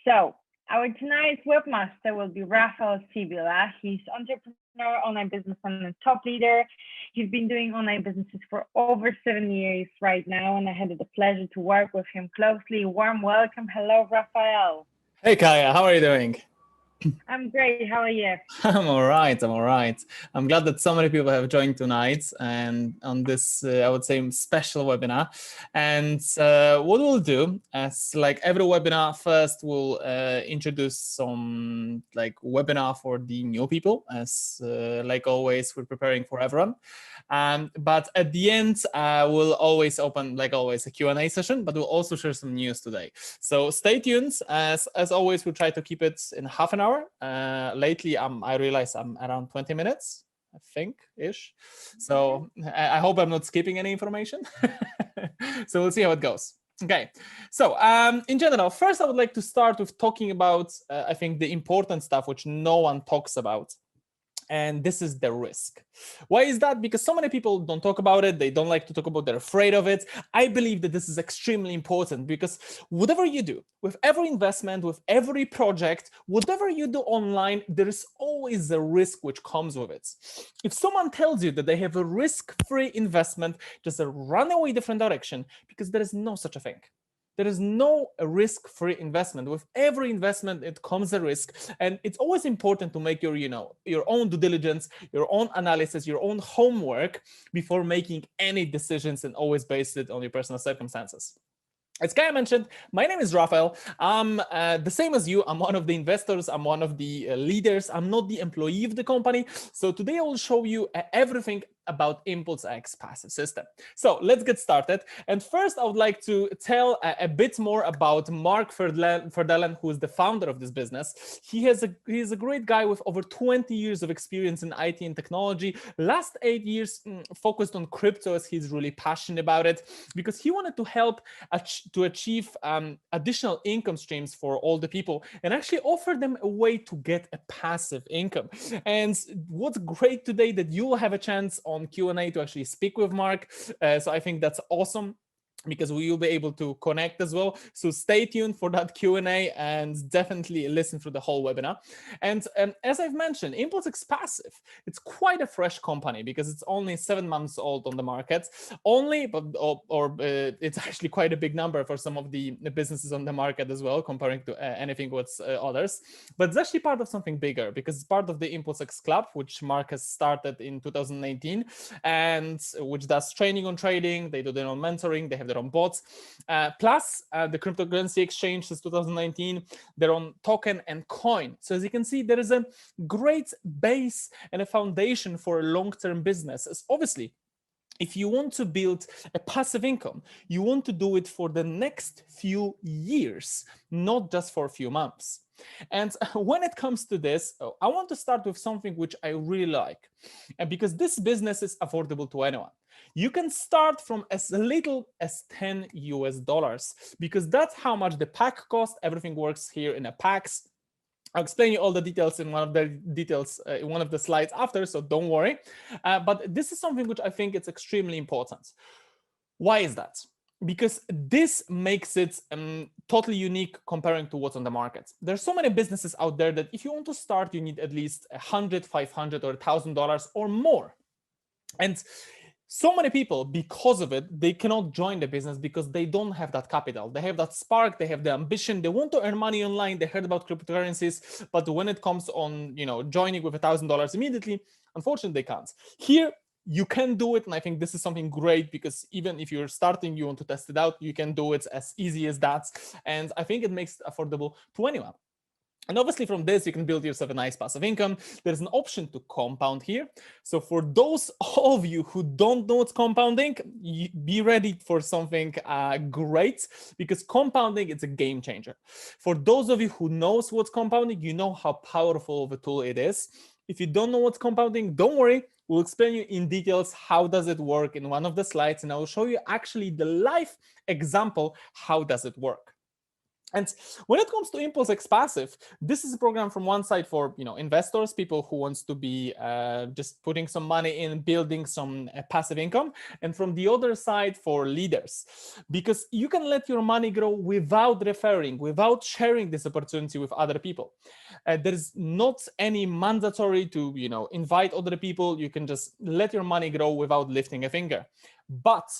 So our tonight's webmaster will be Rafael Sibila. He's entrepreneur, online business, and a top leader. He's been doing online businesses for over 7 years right now, and I had the pleasure to work with him closely. Warm welcome. Hello, Rafael. Hey, Kaya, how are you doing? I'm great. How are you? I'm all right. I'm glad that so many people have joined tonight and on this, I would say, special webinar. And what we'll do, as like every webinar, first we'll introduce some webinar for the new people, as like always, we're preparing for everyone. But at the end, we'll always open, like always, a Q&A session, but we'll also share some news today. So stay tuned. As always, we'll try to keep it in half an hour. Lately, I realize I'm around 20 minutes, I think-ish. So I hope I'm not skipping any information. So we'll see how it goes. Okay, so in general, first I would like to start with talking about, I think, the important stuff which no one talks about. And this is the risk. Why is that? Because so many people don't talk about it. They don't like to talk about it. They're afraid of it. I believe that this is extremely important because whatever you do, with every investment, with every project, whatever you do online, there is always a risk which comes with it. If someone tells you that they have a risk-free investment, just run away different direction because there is no such a thing. There is no risk-free investment. With every investment, it comes a risk. And it's always important to make your own due diligence, your own analysis, your own homework before making any decisions, and always base it on your personal circumstances. As Kaya mentioned, my name is Rafael. I'm the same as you. I'm one of the investors. I'm one of the leaders. I'm not the employee of the company. So today I will show you everything about ImpulsX passive system. So let's get started. And first, I would like to tell a bit more about Mark Verdellen, who is the founder of this business. He is a great guy with over 20 years of experience in IT and technology. Last 8 years focused on crypto, as he's really passionate about it, because he wanted to help to achieve additional income streams for all the people and actually offer them a way to get a passive income. And what's great today that you will have a chance on Q&A to actually speak with Mark. So I think that's awesome, because we will be able to connect as well. So stay tuned for that Q&A and definitely listen through the whole webinar. And as I've mentioned, ImpulsX Passive, it's quite a fresh company because it's only 7 months old on the market. It's actually quite a big number for some of the businesses on the market as well, comparing to anything with others. But it's actually part of something bigger because it's part of the ImpulsX Club, which Mark has started in 2019, and which does training on trading. They do their own mentoring. They have their own bots, plus the cryptocurrency exchange since 2019, their own token and coin. So as you can see, there is a great base and a foundation for a long-term business. As obviously, if you want to build a passive income, you want to do it for the next few years, not just for a few months. And when it comes to this, I want to start with something which I really like, and because this business is affordable to anyone. You can start from as little as $10 US, because that's how much the pack costs. Everything works here in a packs. I'll explain you all the details in one of the slides after, so don't worry. But this is something which I think it's extremely important. Why is that? Because this makes it totally unique comparing to what's on the market. There's so many businesses out there that if you want to start, you need at least $100, $500, or $1,000 or more. And so many people, because of it, they cannot join the business because they don't have that capital. They have that spark, they have the ambition, they want to earn money online, they heard about cryptocurrencies, but when it comes on, joining with $1,000 immediately, unfortunately, they can't. Here, you can do it, and I think this is something great because even if you're starting, you want to test it out, you can do it as easy as that. And I think it makes it affordable to anyone. And obviously from this, you can build yourself a nice passive income. There's an option to compound here. So for those of you who don't know what's compounding, be ready for something great, because compounding is a game changer. For those of you who knows what's compounding, you know how powerful of a tool it is. If you don't know what's compounding, don't worry. We'll explain you in details how does it work in one of the slides, and I will show you actually the live example, how does it work. And when it comes to ImpulsX Passive, this is a program from one side for investors, people who wants to be just putting some money in, building some passive income, and from the other side for leaders, because you can let your money grow without referring, without sharing this opportunity with other people. There is not any mandatory to invite other people. You can just let your money grow without lifting a finger. But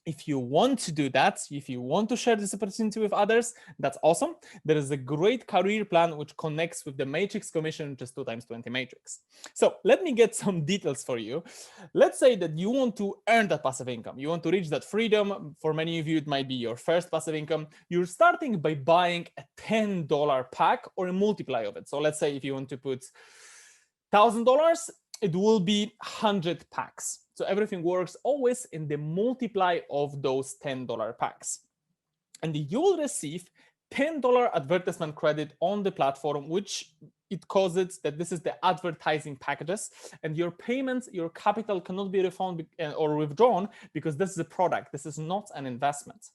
if you want to do that, if you want to share this opportunity with others, that's awesome. There is a great career plan which connects with the Matrix Commission, which is 2 times 20 Matrix. So let me get some details for you. Let's say that you want to earn that passive income. You want to reach that freedom. For many of you, it might be your first passive income. You're starting by buying a $10 pack or a multiply of it. So let's say if you want to put $1,000, it will be 100 packs. So everything works always in the multiply of those $10 packs. And you will receive $10 advertisement credit on the platform, which it causes that this is the advertising packages, and your payments, your capital cannot be refunded or withdrawn because this is a product. This is not an investment.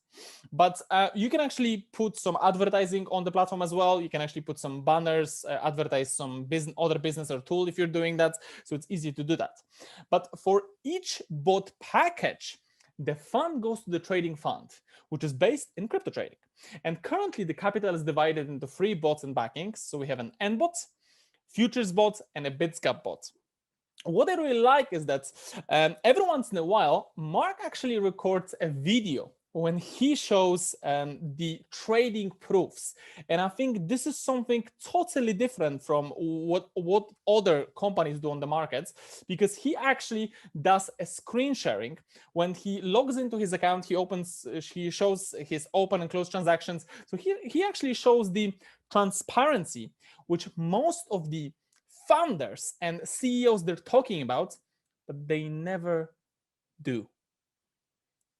But you can actually put some advertising on the platform as well. You can actually put some banners, advertise some other business or tool if you're doing that. So it's easy to do that. But for each bot package, the fund goes to the trading fund, which is based in crypto trading. And currently the capital is divided into 3 bots and backings. So we have an N bot, futures bot, and a BitScap bot. What I really like is that every once in a while, Mark actually records a video when he shows the trading proofs. And I think this is something totally different from what other companies do on the markets, because he actually does a screen sharing. When he logs into his account, he shows his open and closed transactions. So he actually shows the transparency, which most of the founders and CEOs they're talking about, but they never do.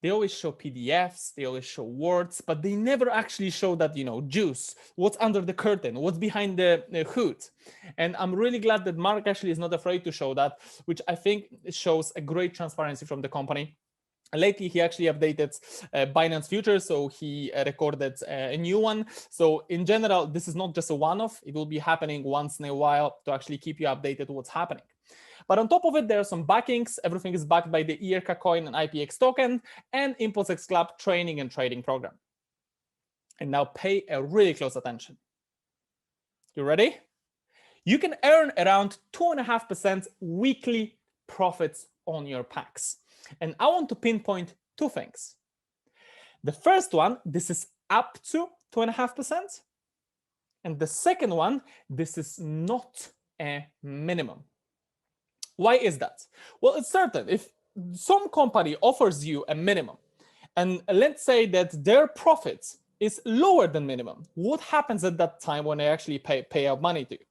They always show PDFs, they always show words, but they never actually show that, juice, what's under the curtain, what's behind the hood. And I'm really glad that Mark actually is not afraid to show that, which I think shows a great transparency from the company. Lately, he actually updated Binance Futures, so he recorded a new one. So in general, this is not just a one-off. It will be happening once in a while to actually keep you updated what's happening. But on top of it, there are some backings. Everything is backed by the ERK coin and IPX token and ImpulsX Club training and trading program. And now pay a really close attention. You ready? You can earn around 2.5% weekly profits on your packs. And I want to pinpoint 2 things. The first one, this is up to 2.5%. And the second one, this is not a minimum. Why is that? Well, it's certain. If some company offers you a minimum, and let's say that their profits is lower than minimum, what happens at that time when they actually pay out money to you?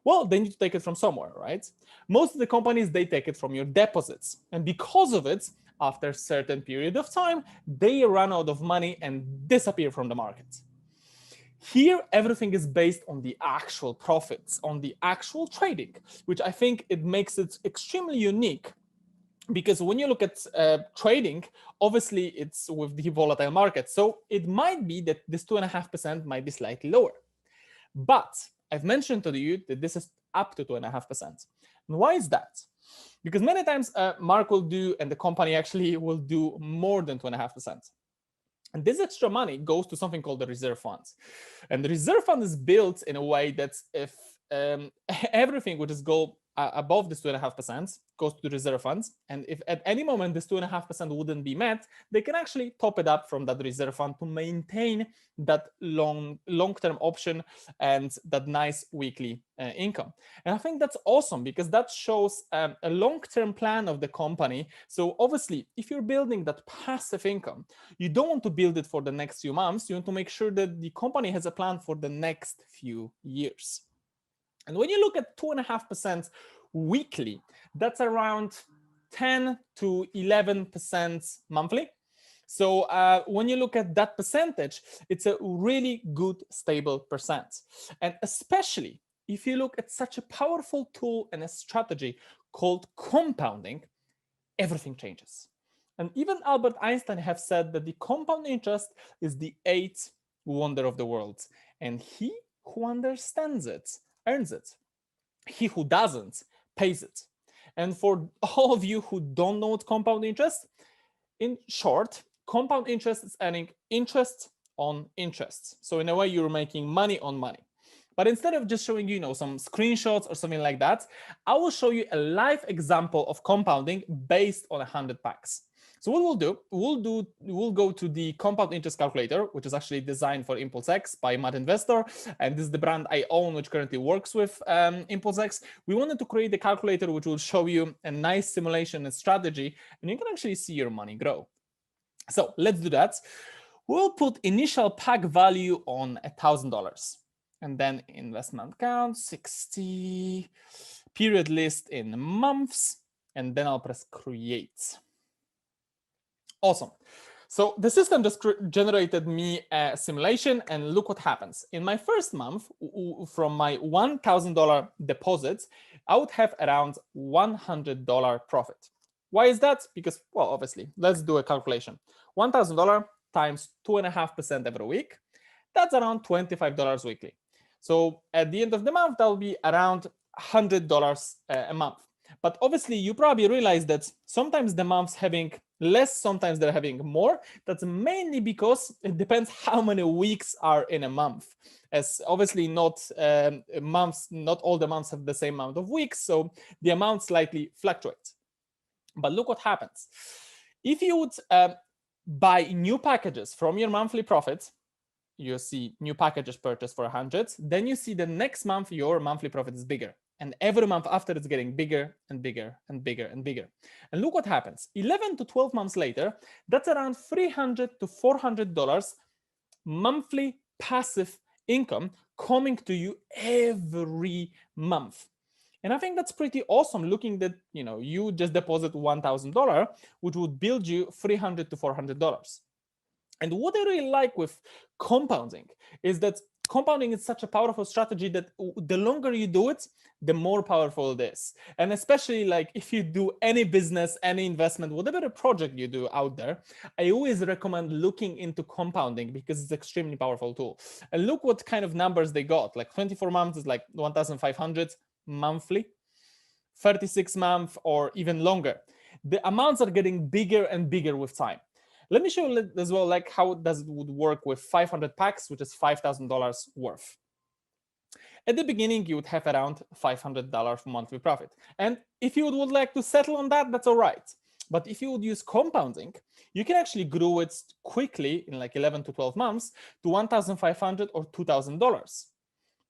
Well, they need to take it from somewhere, right? Most of the companies, they take it from your deposits. And because of it, after a certain period of time, they run out of money and disappear from the market. Here, everything is based on the actual profits, on the actual trading, which I think it makes it extremely unique. Because when you look at trading, obviously it's with the volatile market. So it might be that this 2.5% might be slightly lower. But I've mentioned to you that this is up to 2.5%. And why is that? Because many times Mark will do, and the company actually will do more than 2.5%. And this extra money goes to something called the reserve funds. And the reserve fund is built in a way that if everything which is above this 2.5% goes to the reserve funds, and if at any moment this 2.5% wouldn't be met, they can actually top it up from that reserve fund to maintain that long-term option and that nice weekly income. And I think that's awesome because that shows a long-term plan of the company. So obviously, if you're building that passive income, you don't want to build it for the next few months. You want to make sure that the company has a plan for the next few years. And when you look at 2.5% weekly, that's around 10 to 11% monthly. So when you look at that percentage, it's a really good, stable percent. And especially if you look at such a powerful tool and a strategy called compounding, everything changes. And even Albert Einstein have said that the compound interest is the 8th wonder of the world. And he who understands it earns it. He who doesn't pays it. And for all of you who don't know what compound interest, in short, compound interest is earning interest on interest. So in a way, you're making money on money. But instead of just showing you, some screenshots or something like that, I will show you a live example of compounding based on 100 packs. So what we'll go to the compound interest calculator, which is actually designed for ImpulsX by Mad Investor, and this is the brand I own, which currently works with ImpulsX. We wanted to create a calculator which will show you a nice simulation and strategy, and you can actually see your money grow. So let's do that. We'll put initial pack value on $1,000, and then investment count 60, period list in months, and then I'll press create. Awesome. So the system just generated me a simulation, and look what happens. In my first month, from my $1,000 deposit, I would have around $100 profit. Why is that? Because, well, obviously, let's do a calculation. $1,000 times 2.5% every week, that's around $25 weekly. So at the end of the month, that will be around $100 a month. But obviously, you probably realize that sometimes the months having less, sometimes they're having more. That's mainly because it depends how many weeks are in a month. As obviously not all the months have the same amount of weeks, so the amount slightly fluctuates. But look what happens. If you would buy new packages from your monthly profit, you see new packages purchased for 100, then you see the next month your monthly profit is bigger. And every month after, it's getting bigger and bigger and bigger and bigger. And look what happens. 11 to 12 months later, that's around $300 to $400 monthly passive income coming to you every month. And I think that's pretty awesome, looking that you just deposit $1,000, which would build you $300 to $400. And what I really like with compounding is that compounding is such a powerful strategy that the longer you do it, the more powerful it is. And especially like if you do any business, any investment, whatever the project you do out there, I always recommend looking into compounding because it's an extremely powerful tool. And look what kind of numbers they got. Like 24 months is like 1,500 monthly, 36 months or even longer. The amounts are getting bigger and bigger with time. Let me show you as well like how does it would work with 500 packs, which is $5,000 worth. At the beginning, you would have around $500 monthly profit. And if you would like to settle on that, that's all right. But if you would use compounding, you can actually grow it quickly in like 11 to 12 months to $1,500 or $2,000.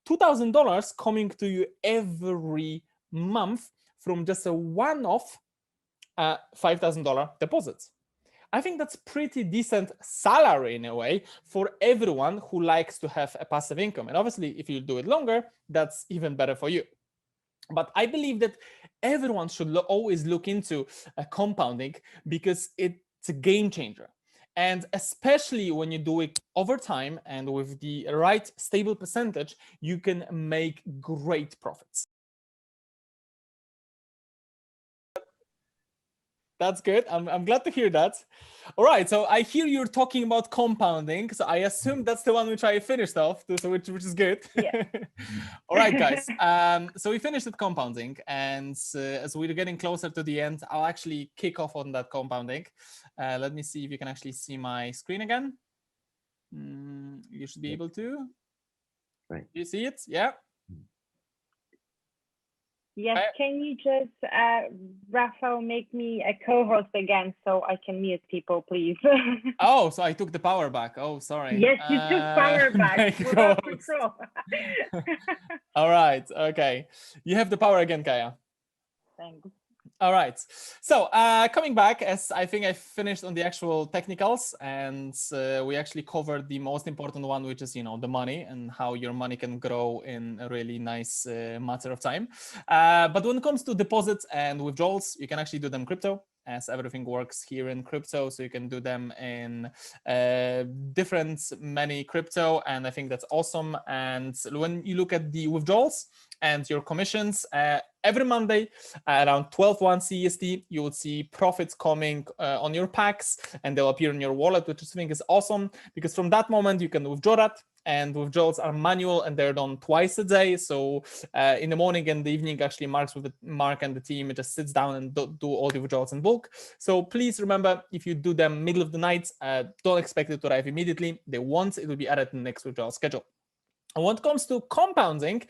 $2,000 coming to you every month from just a one-off $5,000 deposit. I think that's pretty decent salary in a way for everyone who likes to have a passive income. And obviously, if you do it longer, that's even better for you. But I believe that everyone should always look into compounding because it's a game changer. And especially when you do it over time and with the right stable percentage, you can make great profits. That's good. I'm glad to hear that. All right, so I hear you're talking about compounding. So I assume that's the one which I finished off, so which is good. Yeah. All right, guys. So we finished with compounding, and as we're getting closer to the end, I'll actually kick off on that compounding. Let me see if you can actually see my screen again. You should be able to. Right. You see it? Yeah. Yes, can you just, Rafael, make me a co-host again so I can mute people, please? Oh, so I took the power back. Oh, sorry. Yes, you took power back without control. All right. Okay. You have the power again, Kaya. Thanks. All right. So coming back, as I think I finished on the actual technicals, and we actually covered the most important one, which is, the money and how your money can grow in a really nice matter of time. But when it comes to deposits and withdrawals, you can actually do them crypto. as everything works here in crypto. So you can do them in different many crypto, and I think that's awesome. And when you look at the withdrawals and your commissions, every Monday around 12:01 CST, you will see profits coming on your packs, and they'll appear in your wallet, which I think is awesome, because from that moment you can withdraw that. And withdrawals are manual and they're done twice a day. So in the morning and the evening, actually Mark and the team just sits down and do all the withdrawals in bulk. So please remember, if you do them middle of the night, don't expect it to arrive immediately. They won't. It will be added in the next withdrawal schedule. And when it comes to compounding,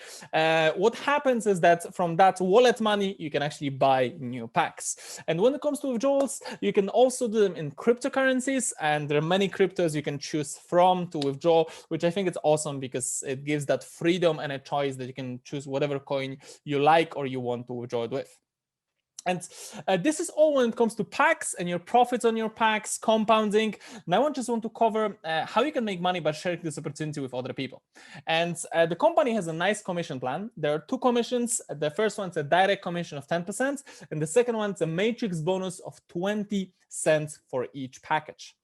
what happens is that from that wallet money, you can actually buy new packs. And when it comes to withdrawals, you can also do them in cryptocurrencies. And there are many cryptos you can choose from to withdraw, which I think is awesome because it gives that freedom and a choice that you can choose whatever coin you like or you want to withdraw it with. And this is all when it comes to packs and your profits on your packs, compounding. Now I just want to cover how you can make money by sharing this opportunity with other people. And the company has a nice commission plan. There are 2 commissions. The first one's a direct commission of 10%, and the second one's a matrix bonus of 20 cents for each package.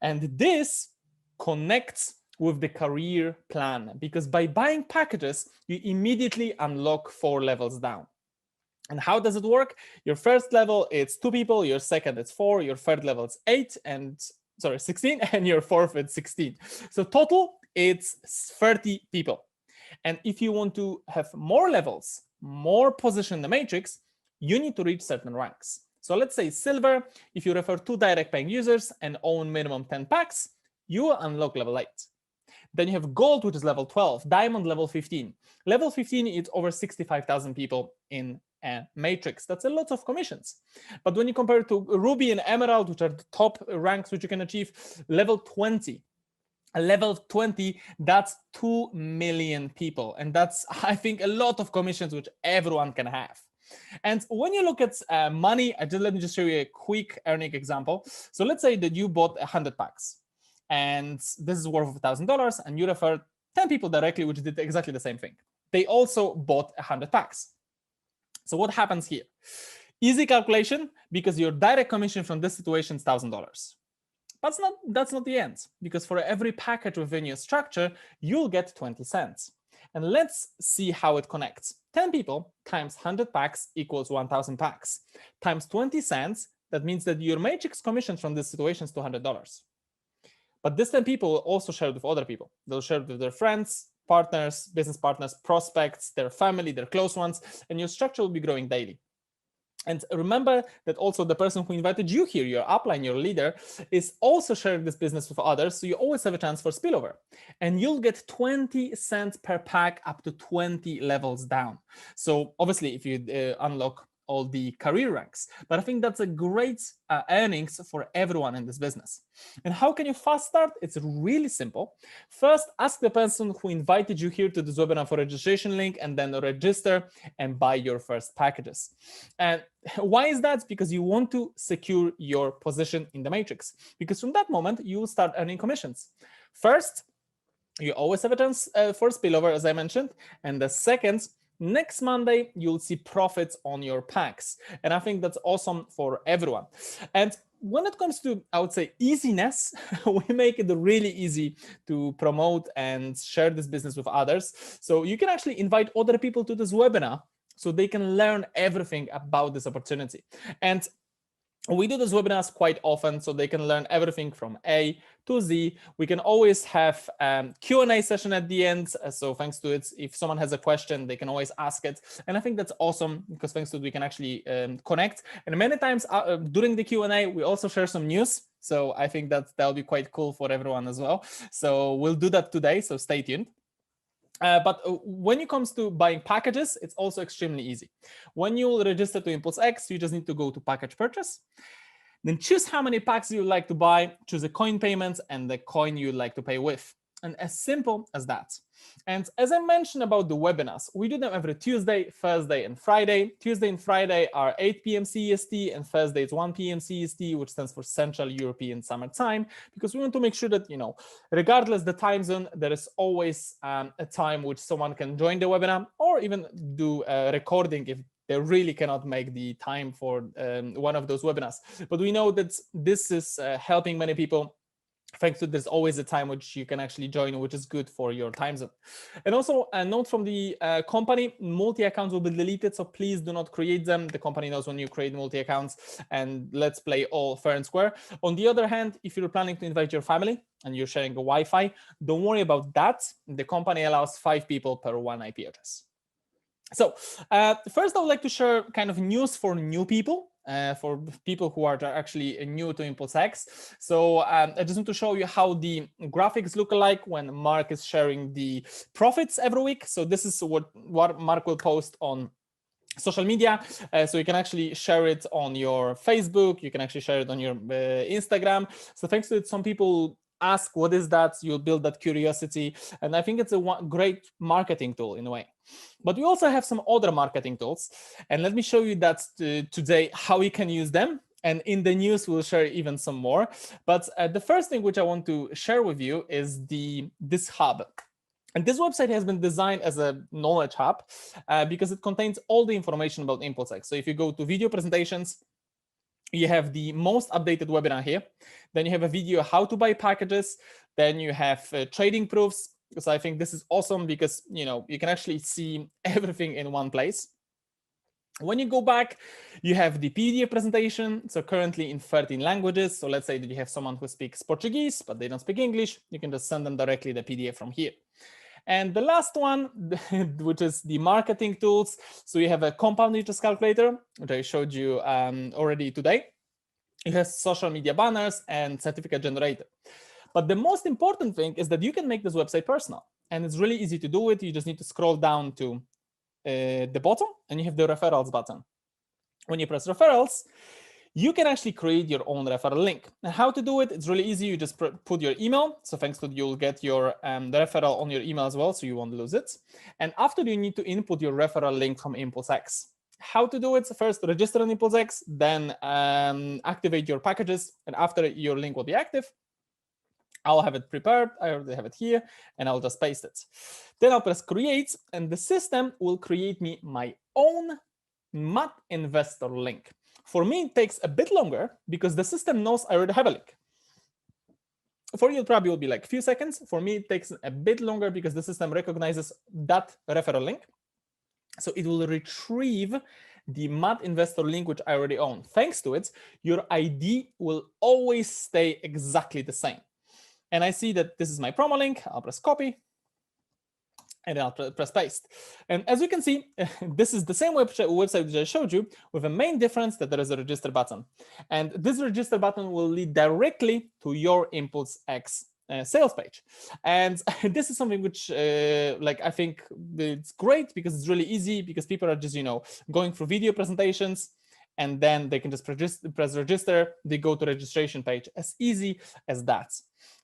And this connects with the career plan, because by buying packages, you immediately unlock 4 levels down. And how does it work? Your first level, it's 2 people. Your second, it's 4. Your third level, it's 16. And your fourth, it's 16. So total, it's 30 people. And if you want to have more levels, more position in the matrix, you need to reach certain ranks. So let's say silver, if you refer 2 direct paying users and own minimum 10 packs, you will unlock level 8. Then you have gold, which is level 12, diamond level 15. Level 15 is over 65,000 people in a matrix. That's a lot of commissions. But when you compare it to ruby and emerald, which are the top ranks which you can achieve, level 20, that's 2 million people. And that's, I think, a lot of commissions which everyone can have. And when you look at money, let me just show you a quick earning example. So let's say that you bought 100 packs. And this is worth $1,000, and you referred 10 people directly, which did exactly the same thing. They also bought 100 packs. So what happens here? Easy calculation, because your direct commission from this situation is $1,000. But that's not the end, because for every package within your structure, you'll get 20 cents. And let's see how it connects. 10 people times 100 packs equals 1,000 packs. Times 20 cents, that means that your matrix commission from this situation is $200. But this 10 people will also share it with other people. They'll share it with their friends, partners, business partners, prospects, their family, their close ones, and your structure will be growing daily. And remember that also the person who invited you here, your upline, your leader, is also sharing this business with others. So you always have a chance for spillover. And you'll get 20 cents per pack up to 20 levels down. So obviously, if you unlock all the career ranks. But I think that's a great earnings for everyone in this business. And how can you fast start? It's really simple. First, ask the person who invited you here to this webinar for registration link, and then register and buy your first packages. And why is that? Because you want to secure your position in the matrix. Because from that moment, you will start earning commissions. First, you always have a chance for spillover, as I mentioned. And the second, next Monday, you'll see profits on your packs. And I think that's awesome for everyone. And when it comes to, I would say, easiness, we make it really easy to promote and share this business with others. So you can actually invite other people to this webinar so they can learn everything about this opportunity. And we do these webinars quite often, so they can learn everything from A to Z. We can always have Q&A session at the end. So thanks to it, if someone has a question, they can always ask it. And I think that's awesome because thanks to it, we can actually connect. And many times during the Q&A, we also share some news. So I think that'll be quite cool for everyone as well. So we'll do that today, so stay tuned. But when it comes to buying packages, it's also extremely easy. When you register to ImpulsX, you just need to go to package purchase. Then choose how many packs you like to buy, choose a coin payment and the coin you'd like to pay with. And as simple as that. And as I mentioned about the webinars, we do them every Tuesday, Thursday, and Friday. Tuesday and Friday are 8 p.m. CEST, and Thursday is 1 p.m. CEST, which stands for Central European Summer Time, because we want to make sure that, regardless the time zone, there is always a time which someone can join the webinar or even do a recording if they really cannot make the time for one of those webinars. But we know that this is helping many people. Thanks to there's always a time which you can actually join, which is good for your time zone. And also a note from the company, multi-accounts will be deleted, so please do not create them. The company knows when you create multi-accounts, and let's play all fair and square. On the other hand, if you're planning to invite your family and you're sharing a Wi-Fi, don't worry about that. The company allows 5 people per 1 IP address. So first, I would like to share kind of news for new people, for people who are actually new to ImpulsX. So I just want to show you how the graphics look like when Mark is sharing the profits every week. So this is what Mark will post on social media. So you can actually share it on your Facebook. You can actually share it on your Instagram. So thanks to it, some people ask, what is that? You'll build that curiosity. And I think it's a great marketing tool in a way. But we also have some other marketing tools. And let me show you that today, how you can use them. And in the news, we'll share even some more. But the first thing which I want to share with you is this hub. And this website has been designed as a knowledge hub because it contains all the information about ImpulsX. So if you go to video presentations, you have the most updated webinar here. Then you have a video how to buy packages. Then you have trading proofs. So I think this is awesome because you can actually see everything in one place. When you go back, you have the PDF presentation. So currently in 13 languages. So let's say that you have someone who speaks Portuguese, but they don't speak English. You can just send them directly the PDF from here. And the last one, which is the marketing tools. So you have a compound interest calculator, which I showed you already today. It has social media banners and certificate generator. But the most important thing is that you can make this website personal. And it's really easy to do it. You just need to scroll down to the bottom, and you have the referrals button. When you press referrals, you can actually create your own referral link. And how to do it? It's really easy. You just put your email. So thanks to you'll get your the referral on your email as well, so you won't lose it. And after, you need to input your referral link from ImpulsX. How to do it? First, register on ImpulsX, then activate your packages. And after, your link will be active. I'll have it prepared. I already have it here, and I'll just paste it. Then I'll press create, and the system will create me my own MAT investor link. For me, it takes a bit longer because the system knows I already have a link. For you, it probably will be like a few seconds. For me, it takes a bit longer because the system recognizes that referral link. So it will retrieve the MAT investor link, which I already own. Thanks to it, your ID will always stay exactly the same. And I see that this is my promo link. I'll press copy. And then I'll press paste. And as you can see, this is the same website that I showed you, with a main difference that there is a register button. And this register button will lead directly to your ImpulsX sales page. And this is something which I think it's great because it's really easy, because people are just going through video presentations, and then they can just press register. They go to registration page, as easy as that.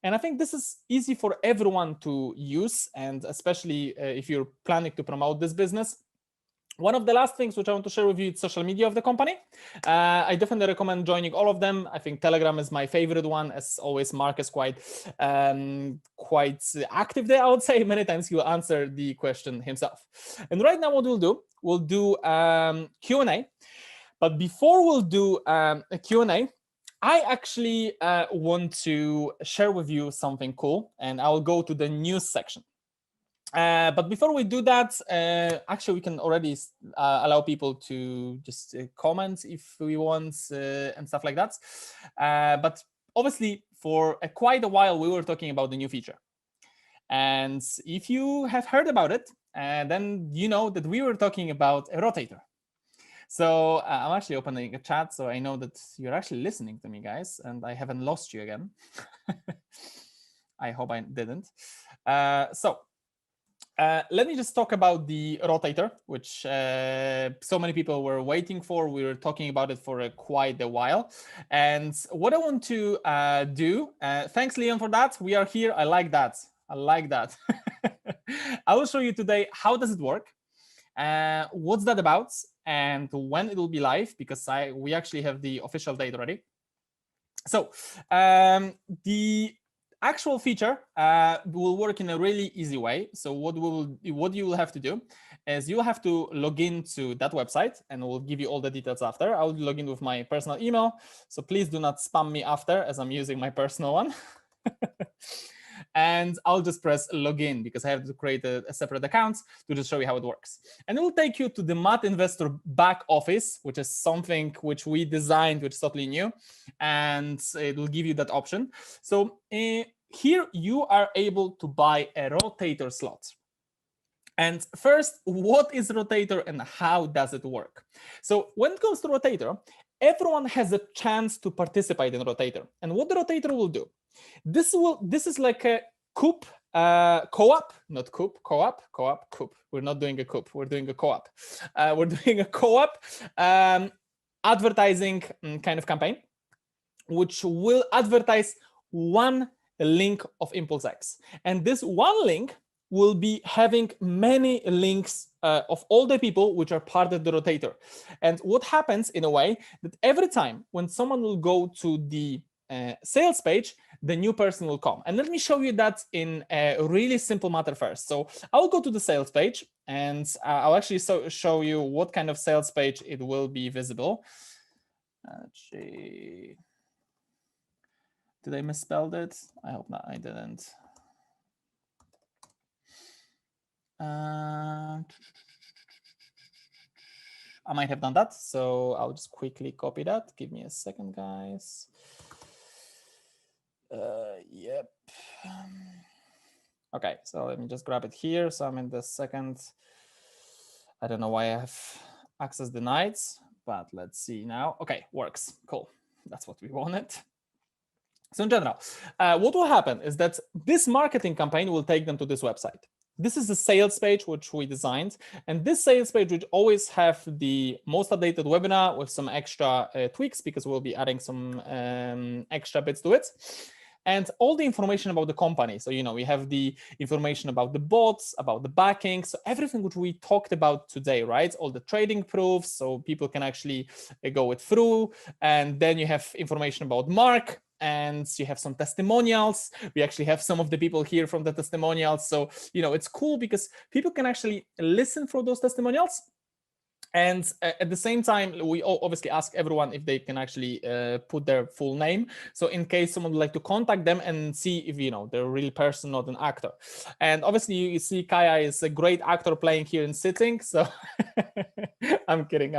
And I think this is easy for everyone to use, and especially if you're planning to promote this business. One of the last things which I want to share with you is social media of the company. I definitely recommend joining all of them. I think Telegram is my favorite one. As always, Mark is quite active there, I would say. Many times he will answer the question himself. And right now what we'll do Q&A. But before we'll do a Q&A, I actually want to share with you something cool, and I'll go to the news section. But before we do that, actually, we can already allow people to just comment if we want and stuff like that. But obviously, for quite a while, we were talking about the new feature. And if you have heard about it, then you know that we were talking about a rotator. So I'm actually opening a chat, so I know that you're actually listening to me, guys, and I haven't lost you again. I hope I didn't. Let me just talk about the rotator, which so many people were waiting for. We were talking about it for quite a while. And what I want to do, thanks, Leon, for that. We are here. I like that. I like that. I will show you today how does it work. What's that about, and when it will be live, because we actually have the official date already. So actual feature will work in a really easy way. So what you will have to do is you'll have to log into that website, and we'll give you all the details after. I'll log in with my personal email, so please do not spam me after, as I'm using my personal one. And I'll just press login because I have to create a separate account to just show you how it works. And it will take you to the Math Investor back office, which is something which we designed, which is totally new, and it will give you that option. So here you are able to buy a Rotator slot. And first, what is Rotator and how does it work? So when it comes to Rotator, everyone has a chance to participate in Rotator. And what the Rotator will do, this is like a co-op, not co-op. We're not doing a coup, we're doing a co-op. We're doing a co-op advertising kind of campaign, which will advertise one link of ImpulsX. And this one link will be having many links of all the people which are part of the Rotator. And what happens in a way that every time when someone will go to the sales page, the new person will come. And let me show you that in a really simple matter first. So I'll go to the sales page, and I'll actually show you what kind of sales page it will be visible. Did I misspelled it? I hope not, I didn't. I might have done that, so I'll just quickly copy that. Give me a second, guys. Yep. Okay, so let me just grab it here. So I'm in the second. I don't know why I have access denied, but let's see now. Okay, works. Cool. That's what we wanted. So in general, what will happen is that this marketing campaign will take them to this website. This is the sales page which we designed, and this sales page would always have the most updated webinar with some extra tweaks, because we'll be adding some extra bits to it, and all the information about the company. So we have the information about the bots, about the backing, so everything which we talked about today, right? All the trading proofs, so people can actually go it through, and then you have information about Mark. And you have some testimonials. We actually have some of the people here from the testimonials. So, it's cool because people can actually listen for those testimonials. And at the same time, we obviously ask everyone if they can actually put their full name. So in case someone would like to contact them and see if, they're a real person, not an actor. And obviously you see Kaya is a great actor playing here and sitting. So I'm kidding.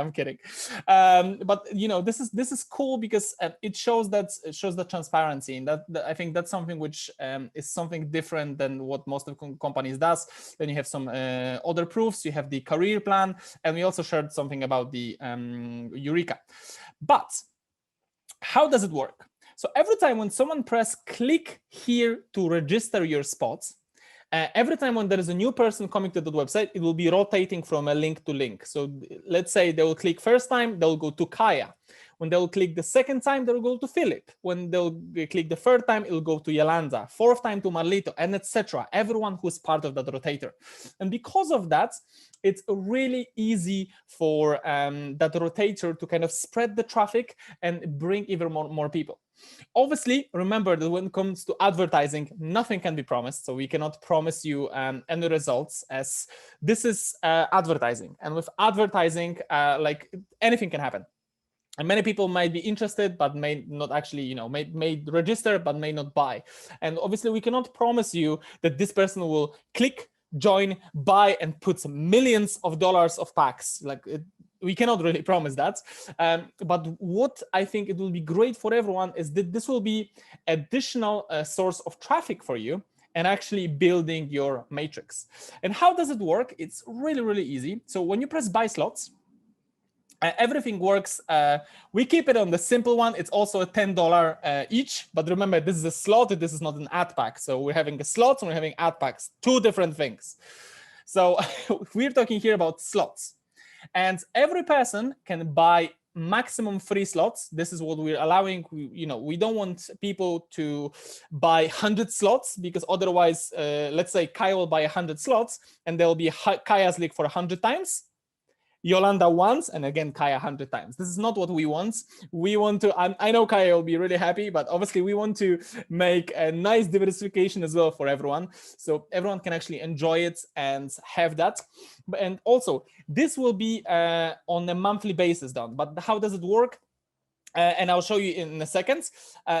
But this is cool because it shows the transparency, and that I think that's something which is something different than what most of companies does. Then you have some other proofs. You have the career plan, and we also shared something about the Eureka. But how does it work? So every time when someone press click here to register your spots, every time when there is a new person coming to the website, it will be rotating from a link to link. So let's say they will click first time, they'll go to Kaya. When they'll click the second time, they'll go to Philip. When they'll click the third time, it'll go to Yolanda. Fourth time to Marlito, and etc. Everyone who's part of that Rotator. And because of that, it's really easy for that Rotator to kind of spread the traffic and bring even more people. Obviously, remember that when it comes to advertising, nothing can be promised. So we cannot promise you any results, as this is advertising. And with advertising, like anything can happen. And many people might be interested, but may not actually, may register, but may not buy. And obviously, we cannot promise you that this person will click, join, buy, and put millions of dollars of packs. We cannot really promise that. But what I think it will be great for everyone is that this will be additional source of traffic for you and actually building your matrix. And how does it work? It's really, really easy. So when you press buy slots, everything works. We keep it on the simple one. It's also a $10 each. But remember, this is a slot. This is not an ad pack. So we're having a slot and we're having ad packs, two different things. So we're talking here about slots. And every person can buy maximum 3 slots. This is what we're allowing. We don't want people to buy 100 slots, because otherwise, let's say Kaya will buy 100 slots and there will be Kaya's league for 100 times. Yolanda once, and again, Kaya 100 times. This is not what we want. We want to, I know Kaya will be really happy, but obviously we want to make a nice diversification as well for everyone. So everyone can actually enjoy it and have that. And also, this will be on a monthly basis done. But how does it work? And I'll show you in a second.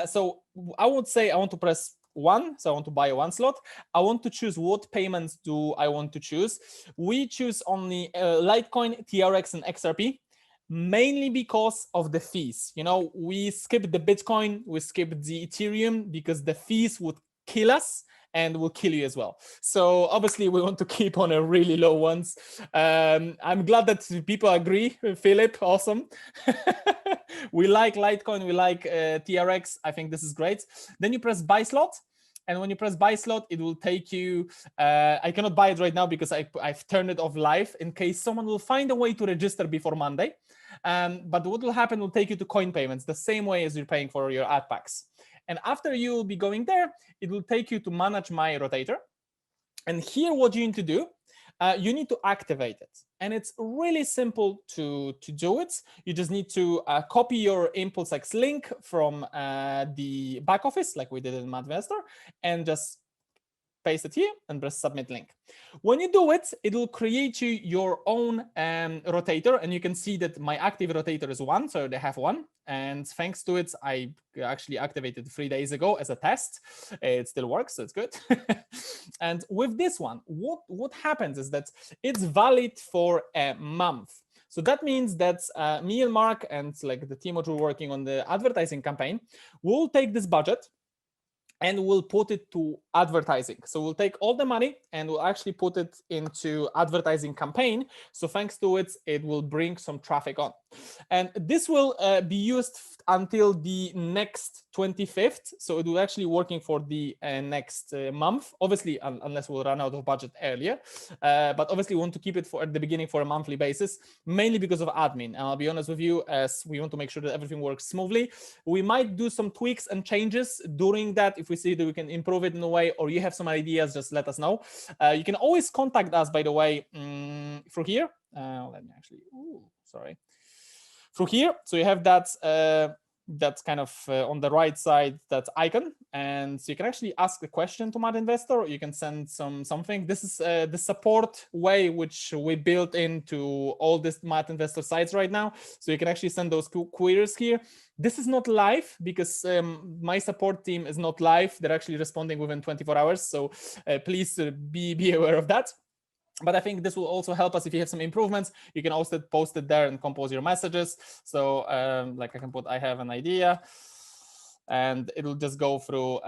So I would say I want to press 1, so I want to buy 1 slot. I want to choose what payments do I want to choose. We choose only Litecoin, TRX, and XRP, mainly because of the fees. You know, we skipped the Bitcoin, we skipped the Ethereum because the fees would kill us and will kill you as well. So obviously we want to keep on a really low ones. I'm glad that people agree. Philip, awesome. We like Litecoin, we like TRX. I think this is great. Then you press buy slot. And when you press buy slot, it will take you, I cannot buy it right now because I've turned it off live in case someone will find a way to register before Monday. But what will happen will take you to coin payments, the same way as you're paying for your ad packs. And after you will be going there, it will take you to manage my rotator. And here, what you need to do, you need to activate it. And it's really simple to do it. You just need to copy your ImpulsX link from the back office, like we did in MadVestor, and just paste it here and press submit link. When you do it, it will create you your own rotator, and you can see that my active rotator is 1, so they have 1. And thanks to it, I actually activated 3 days ago as a test. It still works, so it's good. And with this one, what happens is that it's valid for a month. So that means that me and Mark and like the team which we're working on the advertising campaign will take this budget and we'll put it to advertising. So we'll take all the money and we'll actually put it into advertising campaign. So thanks to it, it will bring some traffic on. And this will be used until the next 25th. So it will actually working for the next month, obviously, unless we'll run out of budget earlier. But obviously we want to keep it for at the beginning for a monthly basis, mainly because of admin. And I'll be honest with you, as we want to make sure that everything works smoothly. We might do some tweaks and changes during that. If we see that we can improve it in a way, or you have some ideas, just let us know. You can always contact us, by the way, through here. Let me actually, sorry. Through here, so you have that that's kind of on the right side, that icon, and so you can actually ask a question to Mad Investor, or you can send something. This is the support way which we built into all this Mad Investor sites right now, so you can actually send those queries here. This is not live because my support team is not live. They're actually responding within 24 hours, so please be aware of that. But I think this will also help us if you have some improvements. You can also post it there and compose your messages. So like I can put, I have an idea, and it'll just go through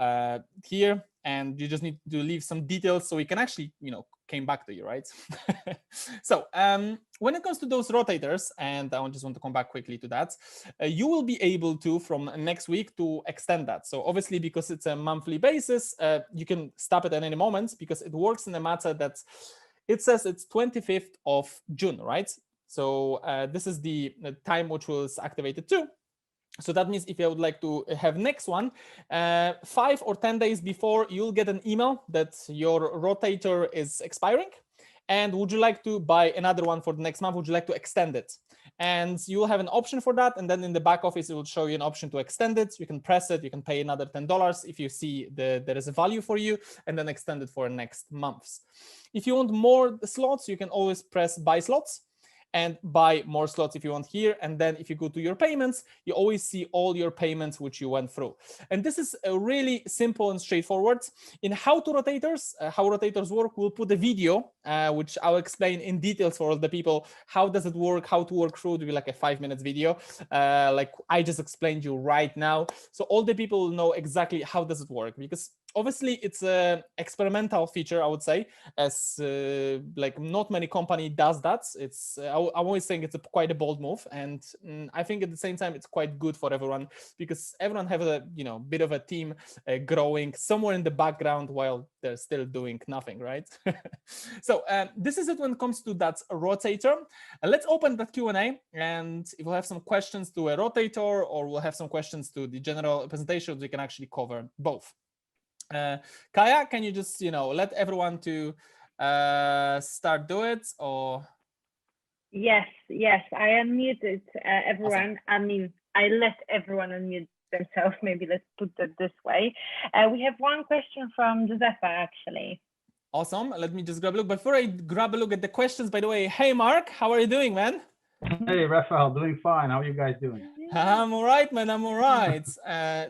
here. And you just need to leave some details so we can actually, came back to you, right? So when it comes to those rotators, and I just want to come back quickly to that, you will be able to, from next week, to extend that. So obviously, because it's a monthly basis, you can stop it at any moment, because it works in a matter that it says it's 25th of June, right? So this is the time which was activated too. So that means if you would like to have next one, 5 or 10 days before, you'll get an email that your rotator is expiring. And would you like to buy another one for the next month? Would you like to extend it? And you will have an option for that. And then in the back office, it will show you an option to extend it. You can press it. You can pay another $10 if you see there is a value for you, and then extend it for next months. If you want more slots, you can always press buy slots and buy more slots if you want here. And then if you go to your payments, you always see all your payments which you went through. And this is a really simple and straightforward. In how rotators work, we'll put a video which I'll explain in details for all the people. How does it work, how to work through. It will be like a 5-minute video, like I just explained you right now. So all the people will know exactly how does it work, because obviously it's an experimental feature, I would say, as like not many company does that. It's I'm always saying it's quite a bold move, and I think at the same time it's quite good for everyone, because everyone have a bit of a team growing somewhere in the background while they're still doing nothing, right? So this is it when it comes to that rotator. Let's open that Q&A, and if we'll have some questions to a rotator, or we'll have some questions to the general presentation, we can actually cover both. Kaya, can you just let everyone to start do it, or Yes, yes, I unmuted everyone. Awesome. I mean, I let everyone unmute themselves. Maybe let's put it this way. We have one question from Giuseppa, actually. Awesome. Let me just grab a look. Before I grab a look at the questions, by the way, hey, Mark, how are you doing, man? Hey, Raphael, doing fine. How are you guys doing? I'm all right, man. I'm all right.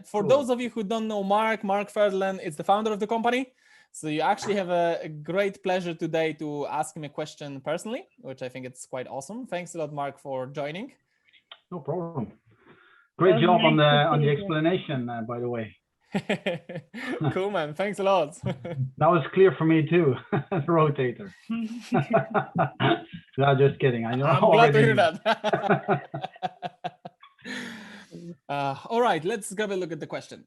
For Cool. those of you who don't know Mark Ferdinand is the founder of the company. So you actually have a great pleasure today to ask him a question personally, which I think it's quite awesome. Thanks a lot, Mark, for joining. No problem. Great job nice on the explanation, by the way. Cool, man. Thanks a lot. That was clear for me too. Rotator. No, just kidding. I know. I'm glad to hear that. All right, let's grab a look at the question.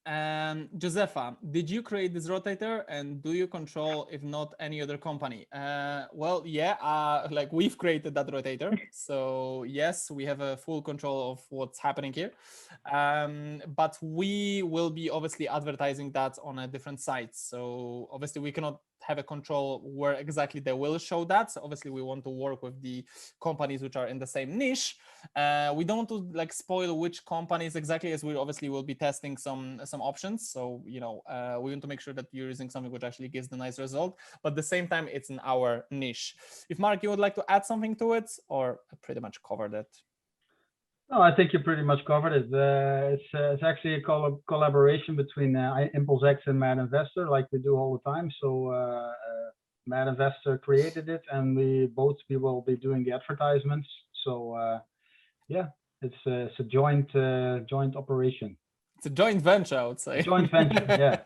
Josefa, did you create this rotator and do you control, if not any other company? Well, yeah, like we've created that rotator. So yes, we have a full control of what's happening here. But we will be obviously advertising that on a different site. So obviously we cannot have a control where exactly they will show that. So obviously we want to work with the companies which are in the same niche. We don't want to like spoil which companies exactly, as we obviously will be testing some options. So we want to make sure that you're using something which actually gives the nice result, but at the same time it's in our niche. If Mark, you would like to add something to it, or I pretty much covered it. No, I think you pretty much covered it. It's actually a collaboration between ImpulsX and Mad Investor, like we do all the time. So Mad Investor created it, and we will be doing the advertisements. So yeah, it's a joint operation. It's a joint venture, I would say. Joint venture, yeah.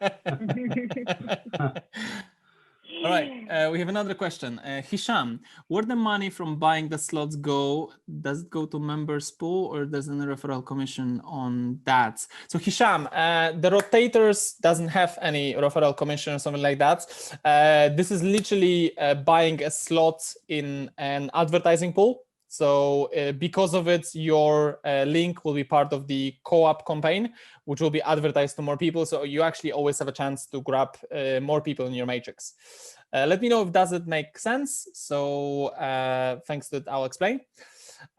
All right, we have another question. Hisham, where the money from buying the slots go? Does it go to members pool, or there's a referral commission on that? So Hisham, the rotators doesn't have any referral commission or something like that. This is literally buying a slot in an advertising pool. So because of it, your link will be part of the co-op campaign, which will be advertised to more people. So you actually always have a chance to grab more people in your matrix. Let me know if does it make sense. So thanks to that, I'll explain.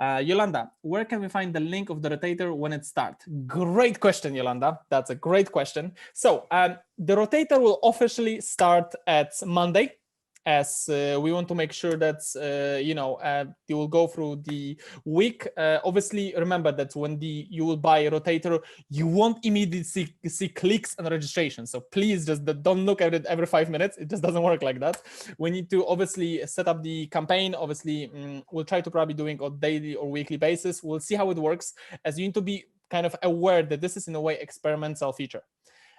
Yolanda, where can we find the link of the rotator when it starts? Great question, Yolanda. That's a great question. So the rotator will officially start at Monday, as we want to make sure that you will go through the week. Obviously, remember that when you will buy a rotator, you won't immediately see clicks and registration. So please just don't look at it every 5 minutes. It just doesn't work like that. We need to obviously set up the campaign. Obviously, we'll try to probably doing on daily or weekly basis. We'll see how it works, as you need to be kind of aware that this is in a way experimental feature.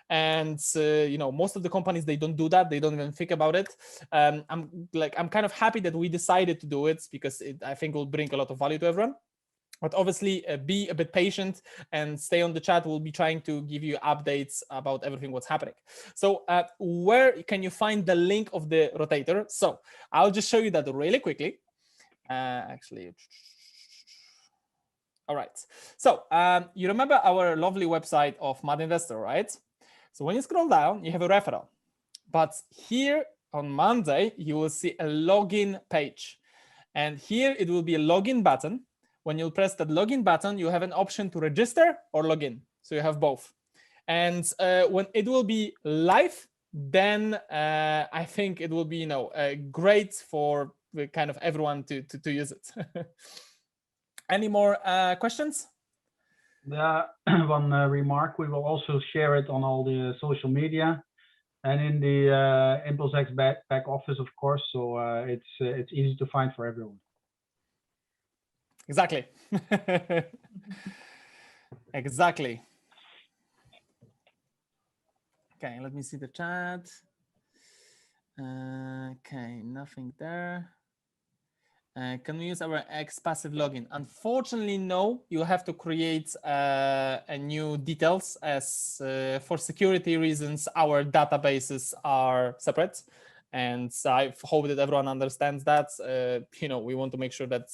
And most of the companies, they don't do that. They don't even think about it. I'm kind of happy that we decided to do it, because I think will bring a lot of value to everyone. But obviously, be a bit patient and stay on the chat. We'll be trying to give you updates about everything what's happening. So where can you find the link of the rotator? So I'll just show you that really quickly. Actually, all right. So you remember our lovely website of Mad Investor, right? So when you scroll down, you have a referral. But here on Monday, you will see a login page. And here it will be a login button. When you press that login button, you have an option to register or log in. So you have both. And when it will be live, then I think it will be great for kind of everyone to use it. Any more questions? One remark, we will also share it on all the social media and in the ImpulsX back office, of course, so it's easy to find for everyone. Exactly. Exactly. Okay, let me see the chat. Okay, nothing there. Can we use our X passive login? Unfortunately, no. You have to create a new details, as for security reasons, our databases are separate. And I hope that everyone understands that. We want to make sure that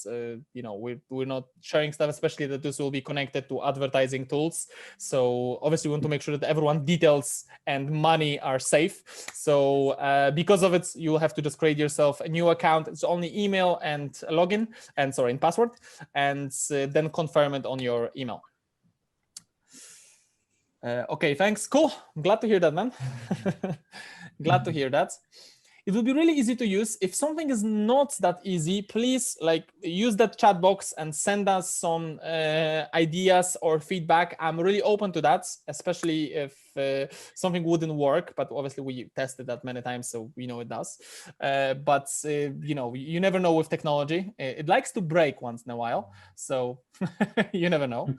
we're not sharing stuff, especially that this will be connected to advertising tools. So obviously we want to make sure that everyone's details and money are safe. So because of it, you'll have to just create yourself a new account. It's only email and login and password, and then confirm it on your email. Okay, thanks. Cool. I'm glad to hear that, man. Glad to hear that. It will be really easy to use. If something is not that easy, please use that chat box and send us some ideas or feedback. I'm really open to that, especially if something wouldn't work. But obviously we tested that many times, so we know it does. But you never know with technology. It likes to break once in a while, so you never know.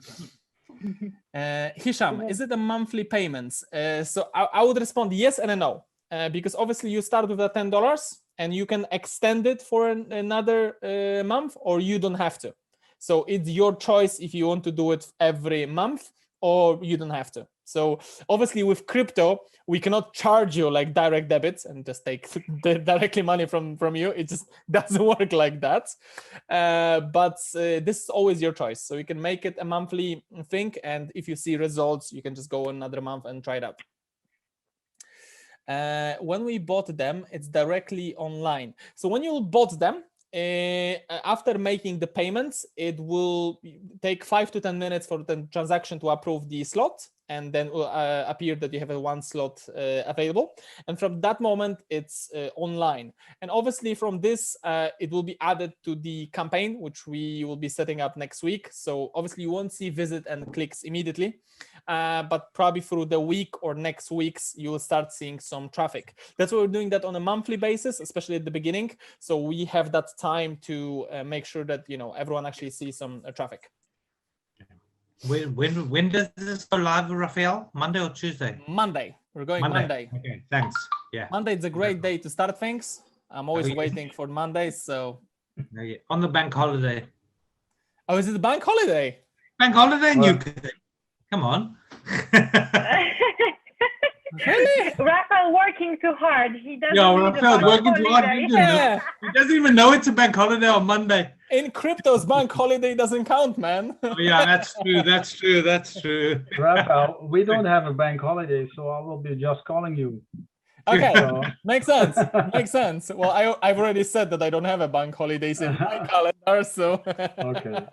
Hisham, is it a monthly payments? So I would respond yes and a no. Because obviously you start with the $10 and you can extend it for another month, or you don't have to. So it's your choice if you want to do it every month or you don't have to. So obviously with crypto, we cannot charge you like direct debits and just take directly money from you. It just doesn't work like that. But this is always your choice. So you can make it a monthly thing. And if you see results, you can just go another month and try it out. When we bought them, it's directly online. So when you bought them, after making the payments, it will take 5 to 10 minutes for the transaction to approve the slot, and then will appear that you have a one slot available. And from that moment, it's online. And obviously from this, it will be added to the campaign, which we will be setting up next week. So obviously you won't see visit and clicks immediately, but probably through the week or next weeks, you will start seeing some traffic. That's why we're doing that on a monthly basis, especially at the beginning. So we have that time to make sure that everyone actually sees some traffic. When does this go live, Raphael? Monday or Tuesday? Monday. We're going Monday. Okay, thanks. Yeah. Monday is a great day to start things. I'm always waiting for Mondays. So on the bank holiday. Oh, is it the bank holiday? Bank holiday in UK. Come on. Really? Raphael working too hard. He doesn't. Raphael's working too hard. Yeah. He doesn't even know it's a bank holiday on Monday. In cryptos, bank holiday doesn't count, man. Oh, yeah, that's true. That's true. That's true. Raphael, we don't have a bank holiday, so I will be just calling you. Okay, So- makes sense. Makes sense. Well, I've already said that I don't have a bank holidays in my calendar, so. Okay.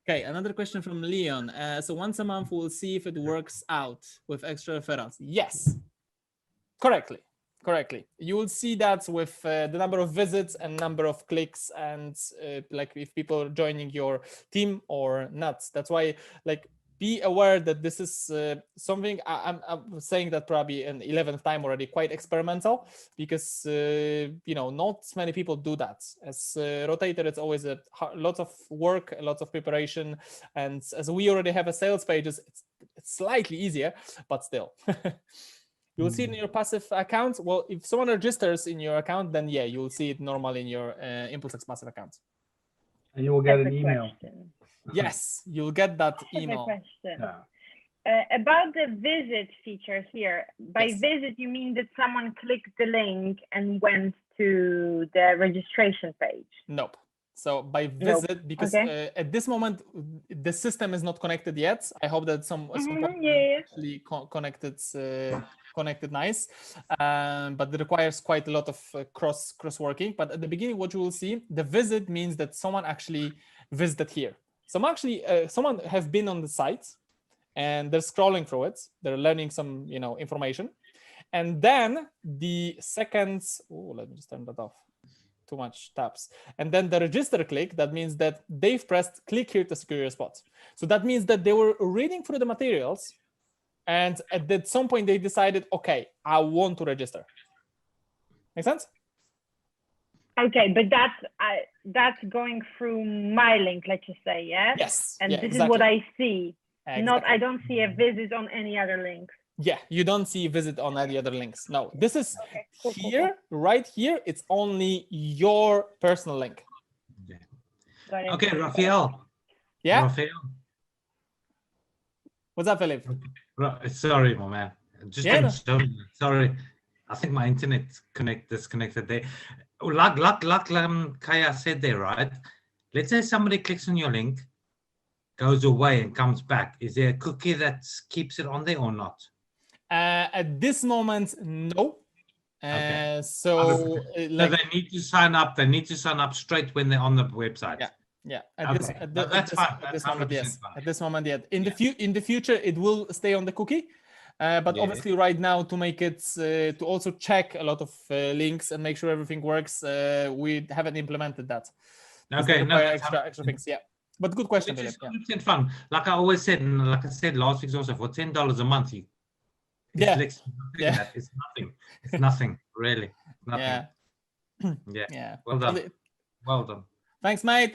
Okay, another question from Leon. So once a month, we'll see if it works out with extra referrals. Yes, correctly. You will see that with the number of visits and number of clicks, and like if people are joining your team or not. That's why, like, be aware that this is something I'm saying that probably an 11th time already, quite experimental, because not many people do that. As Rotator, it's always a lot of work, a lot of preparation, and as we already have a sales pages, it's slightly easier, but still. You will see it in your passive account. Well, if someone registers in your account, then yeah, you will see it normally in your ImpulsX passive account. And you will get an email. Yes, you'll get that email. Yeah. About the visit feature here, by Yes. visit, you mean that someone clicked the link and went to the registration page? Nope. So by visit, because at this moment, the system is not connected yet. I hope that some point actually connected nice, but it requires quite a lot of cross working. But at the beginning, what you will see, the visit means that someone actually visited here. Someone have been on the site and they're scrolling through it. They're learning some, information. And then the second, let me just turn that off. Too much tabs. And then the register click, that means that they've pressed click here to secure your spot. So that means that they were reading through the materials, and at some point they decided, okay, I want to register. Make sense? Okay, but that's going through my link, let's just say, yeah? Yes. And yeah, this exactly. is what I see. Exactly. I don't see a visit on any other links. Yeah, you don't see visit on any other links. No, this is Cool. right here. It's only your personal link. Okay, Raphael. Yeah. Raphael. What's up, Philip? Sorry, my man. Just Yeah, don't no. show me. Sorry, I think my internet disconnected there. Kaya said there, right? Let's say somebody clicks on your link, goes away and comes back. Is there a cookie that keeps it on there or not? At this moment, no. Okay. So So like, they need to sign up. They need to sign up straight when they're on the website. yeah. Okay. That's fine. At That's this moment, 100% yes. fine. At this moment, yes. In the future, it will stay on the cookie. But Yeah. obviously, right now, to make it to also check a lot of links and make sure everything works, we haven't implemented that. Okay. No, that's extra things. Yeah. But good question, which is Philip. 100% fun. Like I always said, and like I said last week also, for $10 a month, it's Yeah. that. It's nothing. It's nothing, really. Nothing. Yeah. Yeah. Well done. Well done. Thanks, mate.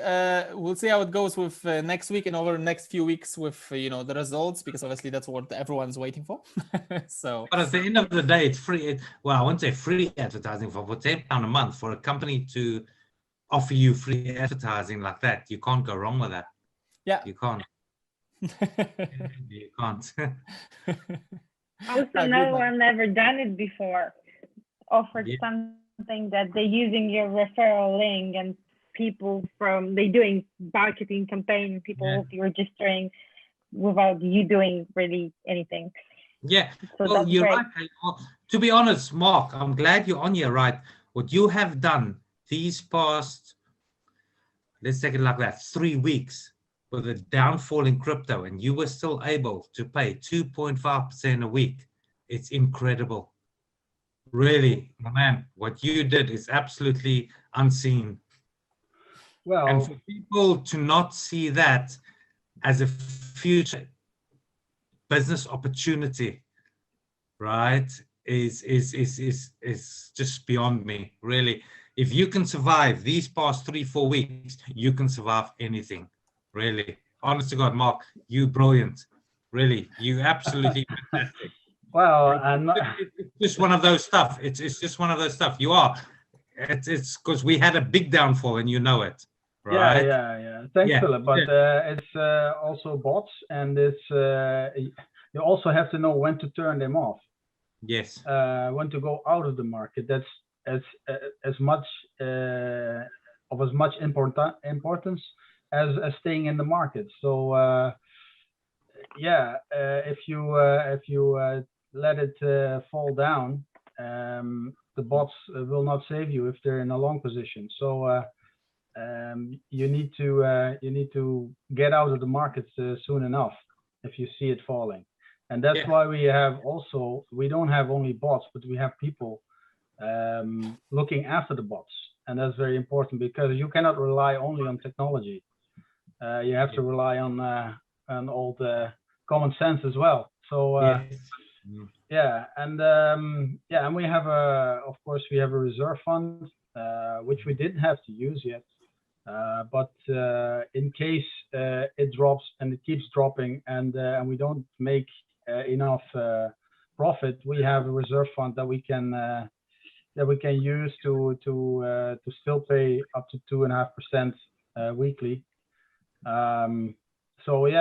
We'll see how it goes with next week and over the next few weeks with the results, because obviously that's what everyone's waiting for. So, but at the end of the day, it's free. Well, I won't say free advertising for £10 a month for a company to offer you free advertising like that. You can't go wrong with that. Yeah, you can't. You can't. Also, no one ever done it before. Offered something that they're using your referral link, and people they doing marketing campaign, people will be registering without you doing really anything. Yeah, so well, you're great. right. Well, to be honest, Mark, I'm glad you're on here, right? What you have done these past, let's take it like that, 3 weeks with a downfall in crypto, and you were still able to pay 2.5% a week. It's incredible. Really, man, what you did is absolutely unseen. Well, and for people to not see that as a future business opportunity, right, is just beyond me, really. If you can survive these past 3-4 weeks, you can survive anything, really. Honest to God, Mark, you brilliant, really. You absolutely fantastic. Well, it's just one of those stuff. It's just one of those stuff. You are. It's because we had a big downfall, and you know it, right? Yeah. Thanks, Philip. But it's also bots, and it's you also have to know when to turn them off. Yes. When to go out of the market. That's as much importance as staying in the market. So if you let it fall down, the bots will not save you if they're in a long position. So you need to get out of the market soon enough if you see it falling. And that's why we don't have only bots, but we have people looking after the bots. And that's very important, because you cannot rely only on technology. You have to rely on all the common sense as well. So and we have of course we have a reserve fund, which we didn't have to use yet. But in case it drops and it keeps dropping, and we don't make enough profit, we have a reserve fund that we can use to still pay up to 2.5% weekly. So we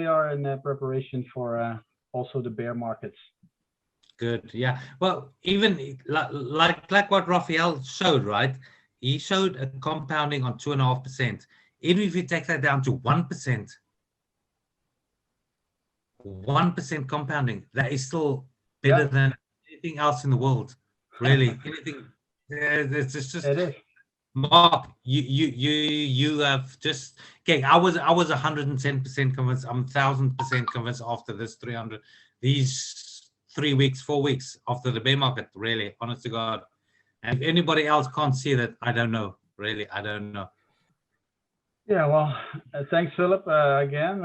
are in preparation for also the bear markets. Good. Yeah. Well, even like what Raphael showed, right? He showed a compounding on 2.5%. Even if you take that down to 1%, 1% compounding, that is still better than anything else in the world. Really, anything. It's just. It is. Mark, you have just. Okay, I was 110% convinced. I'm 1,000% convinced after this 300. These 3 weeks, 4 weeks after the bear market. Really, honest to God. And if anybody else can't see that, I don't know. Really, I don't know. Yeah, well, thanks, Philip, again.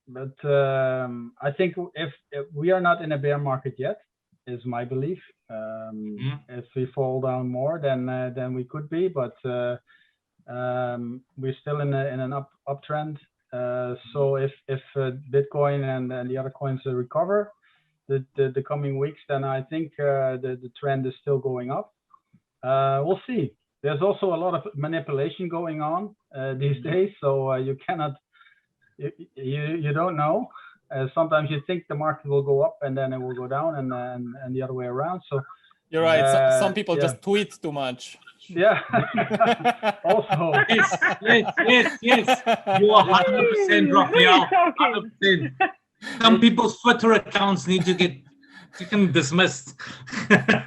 But I think if we are not in a bear market yet, is my belief. If we fall down more, then we could be, but we're still in an uptrend. So if Bitcoin and the other coins recover the coming weeks, then I think the trend is still going up. We'll see. There's also a lot of manipulation going on these days, so you cannot, you don't know. sometimes you think the market will go up and then it will go down, and the other way around. So you're right. Some people just tweet too much. Yeah. Also. Yes. You are 100% Raphael. 100%. Some people's Twitter accounts need to get dismissed.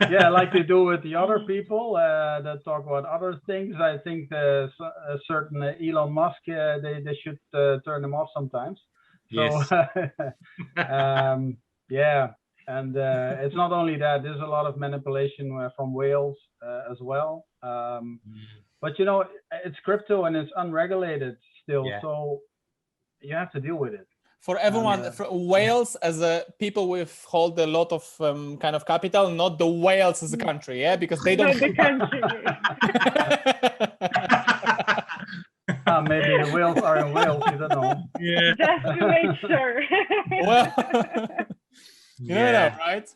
Yeah, like they do with the other people that talk about other things. I think a certain Elon Musk, they should turn them off sometimes. Yes. So, yeah, and it's not only that. There's a lot of manipulation from whales as well. But you know, it's crypto and it's unregulated still, so you have to deal with it. For everyone, for whales as a people with hold a lot of kind of capital, not the whales as a country, yeah, because they don't. The country. Maybe the whales are in Wales, you don't know. Yeah. Just to make sure. Well, you know that, right?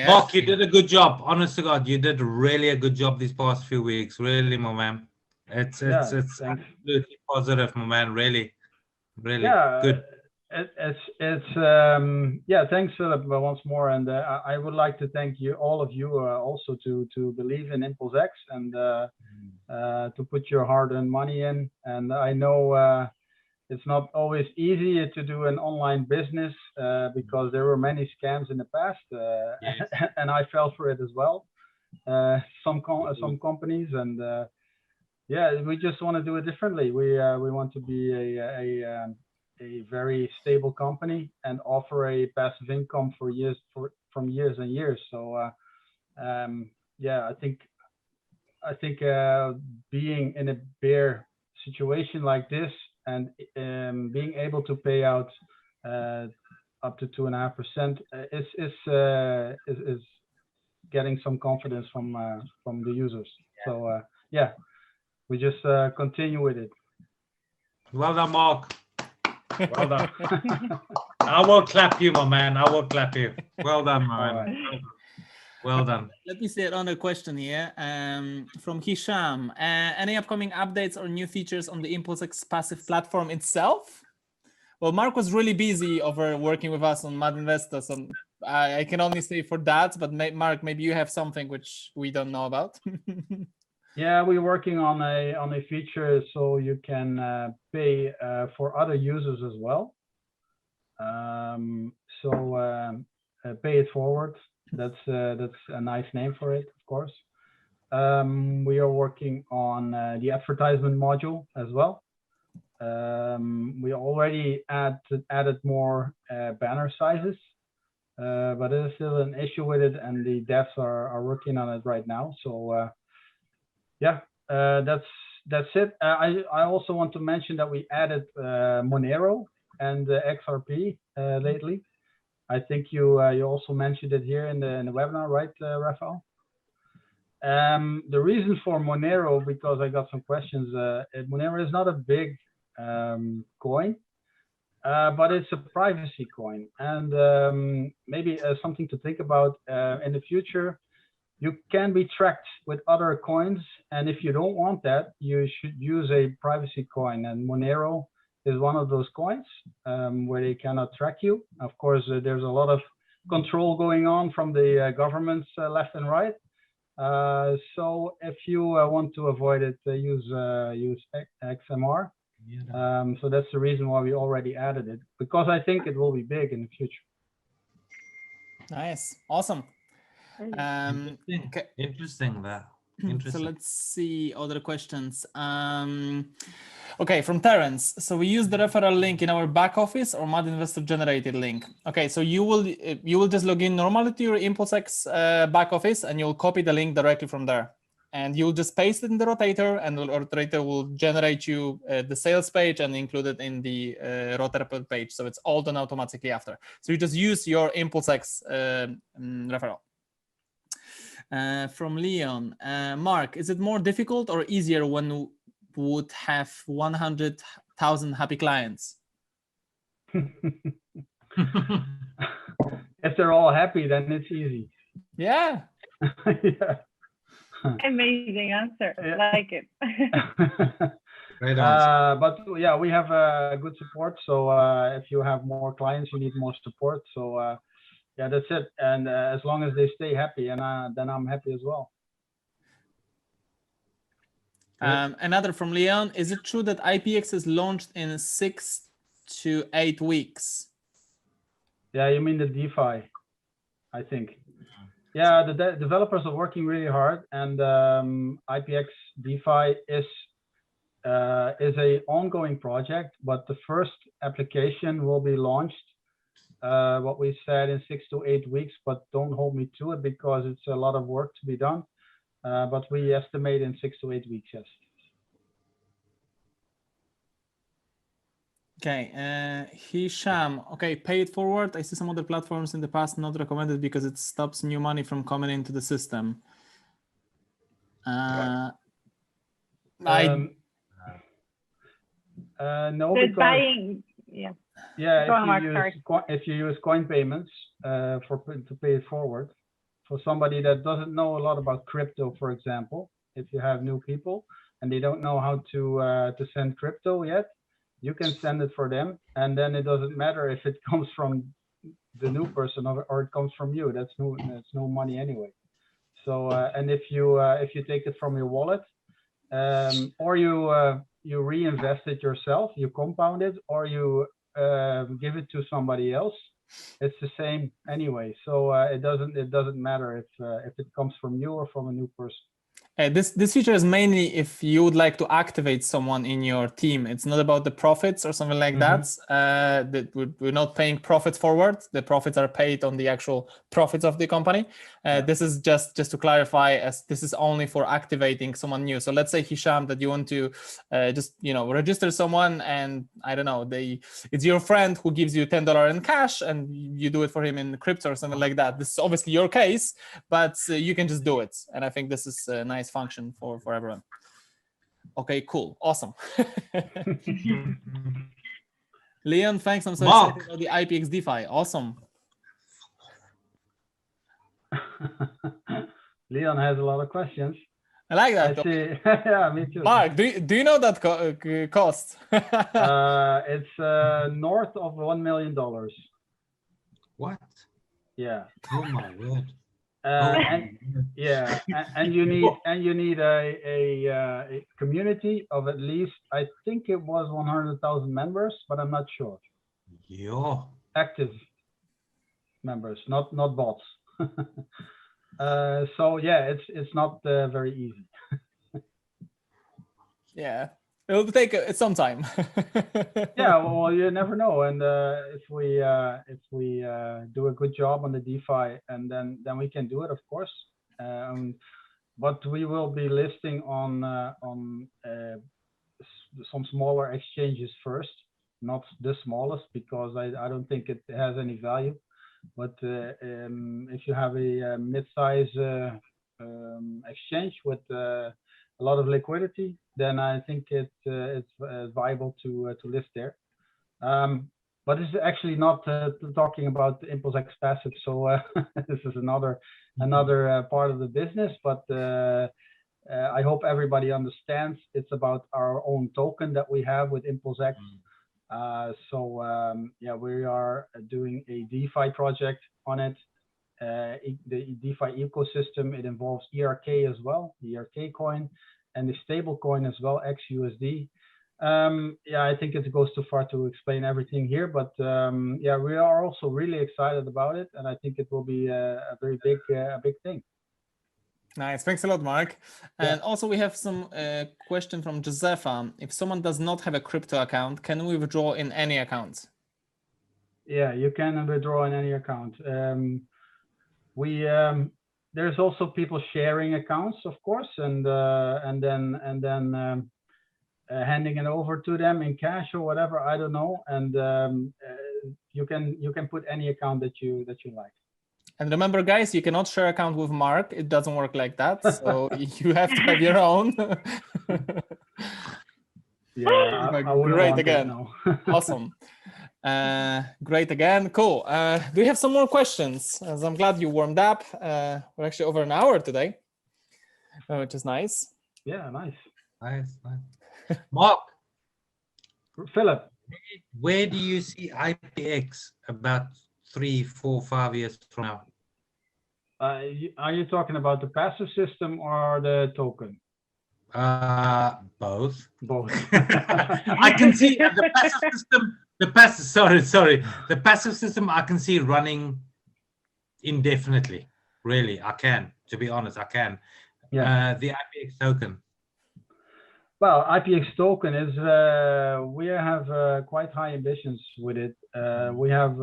Mark, you did a good job. Honest to God, you did really a good job these past few weeks. Really, my man. It's absolutely positive, my man. Really good. Yeah, thanks, Philip, once more. And I would like to thank you, all of you, also to believe in ImpulsX and to put your hard-earned money in. And I know it's not always easy to do an online business because there were many scams in the past, and I fell for it as well. Some companies, and yeah, we just want to do it differently. We want to be a very stable company and offer a passive income for years from years and years. So yeah, I think being in a bear situation like this and being able to pay out up to 2.5% is getting some confidence from the users. So yeah, we just continue with it. Well done, Mark. Well done. I will clap you, my man. I will clap you. Well done, man. Right. Well done. Let me see another question here from Hisham. Any upcoming updates or new features on the ImpulsX passive platform itself? Well, Mark was really busy over working with us on Mad Investor, so I can only say for that. But Mark, maybe you have something which we don't know about. Yeah, we're working on a feature so you can pay for other users as well. Pay it forward. That's a nice name for it, of course. We are working on the advertisement module as well. We already added more banner sizes, but there's still an issue with it, and the devs are working on it right now. So yeah, that's it. I also want to mention that we added Monero and XRP lately. I think you also mentioned it here in the webinar, right, Raphael? The reason for Monero, because I got some questions, Monero is not a big coin, but it's a privacy coin, and maybe something to think about in the future. You can be tracked with other coins, and if you don't want that, you should use a privacy coin, and Monero is one of those coins where they cannot track you. Of course, there's a lot of control going on from the governments left and right. So if you want to avoid it, use XMR. So that's the reason why we already added it, because I think it will be big in the future. Nice, awesome. Interesting that. So let's see other questions. Okay, from Terence. So we use the referral link in our back office or Mad Investor generated link. Okay, so you will just log in normally to your ImpulsX back office, and you'll copy the link directly from there, and you'll just paste it in the Rotator, and the Rotator will generate you the sales page and include it in the Rotator page. So it's all done automatically after. So you just use your ImpulsX referral. From Leon, Mark, is it more difficult or easier when you would have 100,000 happy clients? If they're all happy, then it's easy. Yeah. Yeah. Amazing answer. I like it. Great answer. But yeah, we have good support. So if you have more clients, you need more support. So yeah, that's it. And as long as they stay happy, and then I'm happy as well. Another from Leon. Is it true that IPX is launched in 6 to 8 weeks? Yeah, you mean the DeFi, I think. Yeah, the developers are working really hard, and IPX DeFi is a ongoing project, but the first application will be launched, what we said, in 6 to 8 weeks, but don't hold me to it because it's a lot of work to be done. But we estimate in 6 to 8 weeks, yes. Okay, Hisham. Okay, pay it forward. I see some other platforms in the past not recommended because it stops new money from coming into the system. No, So because buying, yeah. yeah, Go on, Mark, sorry. if you use coin payments to pay it forward, for somebody that doesn't know a lot about crypto, for example, if you have new people and they don't know how to send crypto yet, you can send it for them, and then it doesn't matter if it comes from the new person or it comes from you. That's no money anyway. So and if you take it from your wallet, or you reinvest it yourself, you compound it, or you give it to somebody else, it's the same anyway. So it doesn't matter if it comes from you or from a new person. This feature is mainly if you would like to activate someone in your team. It's not about the profits or something like that. We're not paying profits forward. The profits are paid on the actual profits of the company. This is just to clarify, as this is only for activating someone new. So let's say, Hisham, that you want to just register someone, and I don't know, it's your friend who gives you $10 in cash, and you do it for him in crypto or something like that. This is obviously your case, but you can just do it. And I think this is a nice function for everyone. Okay, cool, awesome. Leon, thanks. I'm so excited about the IPX DeFi. Awesome. Leon has a lot of questions. I like that. I see. Yeah, me too. Mark, do you know that cost? It's north of $1 million. What? Yeah. Oh my word. And yeah, and you need a community of at least, I think it was 100,000 members, but I'm not sure. Yeah. Active members, not bots. So yeah, it's not very easy. Yeah, it'll take some time. Yeah, well, you never know, and if we do a good job on the DeFi, and then we can do it, of course. But we will be listing on some smaller exchanges first, not the smallest, because I don't think it has any value. But if you have a mid-size exchange with a lot of liquidity, then I think it's viable to list there. But this is actually not talking about ImpulsX passive, so this is another part of the business. But I hope everybody understands it's about our own token that we have with ImpulsX. Yeah, we are doing a DeFi project on it. The DeFi ecosystem, it involves ERK as well, the ERK coin, and the stable coin as well, XUSD. Yeah, I think it goes too far to explain everything here, but yeah, we are also really excited about it, and I think it will be a very big thing. Nice, thanks a lot, Mark. And Yeah. also we have some question from Josefa. If someone does not have a crypto account, can we withdraw in any account? Yeah, you can withdraw in any account. There's also people sharing accounts, of course, and then handing it over to them in cash or whatever. I don't know. And you can put any account that you like. And remember, guys, you cannot share account with Mark. It doesn't work like that. So you have to have your own. Yeah, I wouldn't great want again. that, no. Awesome. Great again. Cool. Do you have some more questions? As I'm glad you warmed up. We're actually over an hour today, which is nice. Yeah, nice. Nice. Mark, Philip. Where do you see IPX about 3, 4, 5 years from now? Are you talking about the passive system or the token? Both. Both. I can see the passive system. The passive system I can see running indefinitely. Really, I can. To be honest, I can. Yeah. The IPX token. Well, IPX token is, we have quite high ambitions with it. We have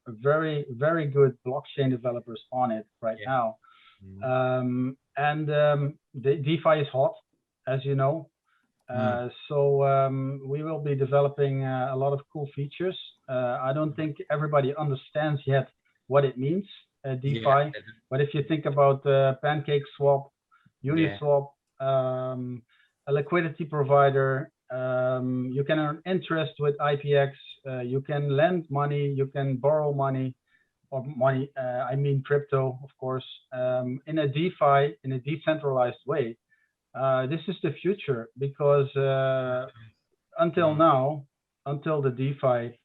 very, very good blockchain developers on it right now. The DeFi is hot, as you know. So we will be developing a lot of cool features. I don't think everybody understands yet what it means, DeFi. But if you think about Pancake Swap, Uniswap, a liquidity provider, you can earn interest with IPX, you can lend money, you can borrow money, or money, I mean crypto, of course, in a DeFi, in a decentralized way. This is the future, because until now, until the DeFi,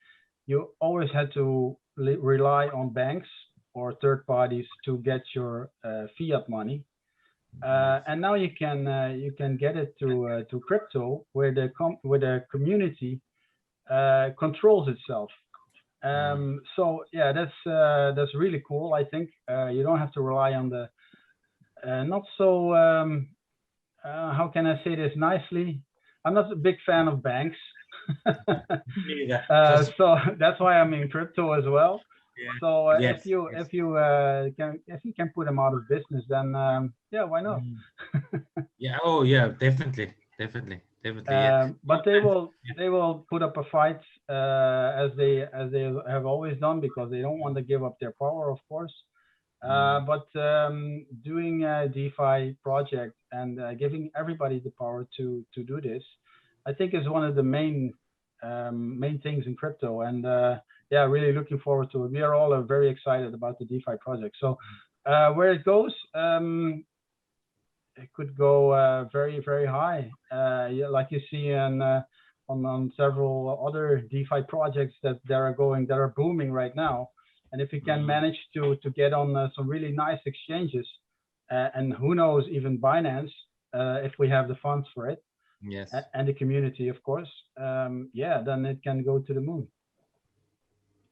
you always had to rely on banks or third parties to get your fiat money. And now you can get it to crypto, where the community controls itself. So yeah, that's really cool. I think you don't have to rely on the not so how can I say this nicely? I'm not a big fan of banks. So that's why I'm in crypto as well. So if you can put them out of business, then yeah, why not? Oh yeah, definitely. But they will put up a fight, as they have always done, because they don't want to give up their power, of course. But doing a DeFi project and giving everybody the power to do this, I think, is one of the main things in crypto. And yeah, really looking forward to it. We are all very excited about the DeFi project. So where it goes, it could go very, very high, like you see on several other DeFi projects that are booming right now. And if you can manage to get on some really nice exchanges, and who knows, even Binance, if we have the funds for it, and the community, of course, yeah, then it can go to the moon.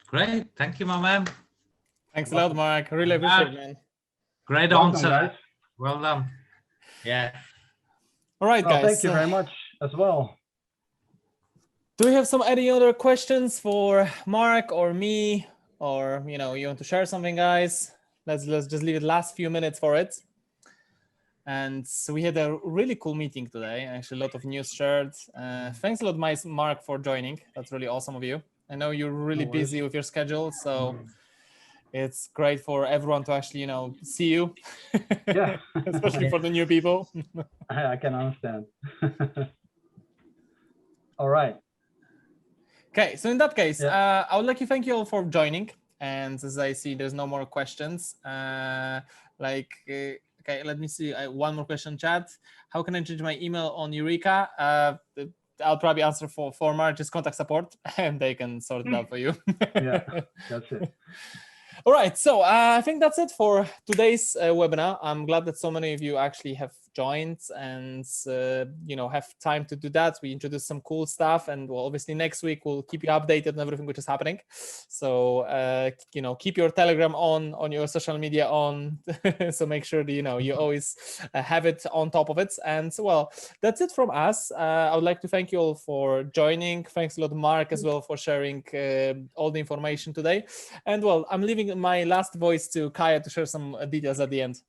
Great, thank you, my man. Thanks a lot, Mark. Really appreciate it, man. Great answer, guys. Well done. Yeah. All right, guys. Thank you very much as well. Do we have any other questions for Mark or me, or you want to share something, guys? Let's just leave it last few minutes for it. And so we had a really cool meeting today. Actually, a lot of news shared. Thanks a lot, Mark, for joining. That's really awesome of you. I know you're really busy with your schedule, so it's great for everyone to actually, see you. Yeah. Especially for the new people. I can understand. All right. Okay, so in that case, I would like to thank you all for joining. And as I see, there's no more questions. Okay, let me see. One more question, chat. How can I change my email on Eureka? I'll probably answer for Mark, just contact support, and they can sort it out for you. Yeah, that's it. All right, so I think that's it for today's webinar. I'm glad that so many of you actually have joined and have time to do that. We introduced some cool stuff, and well, obviously next week we'll keep you updated on everything which is happening. So keep your Telegram on your social media on, so make sure that you always have it on top of it. And well, that's it from us. I would like to thank you all for joining. Thanks a lot, Mark, as well, for sharing all the information today. And well, I'm leaving my last voice to Kaya to share some details at the end.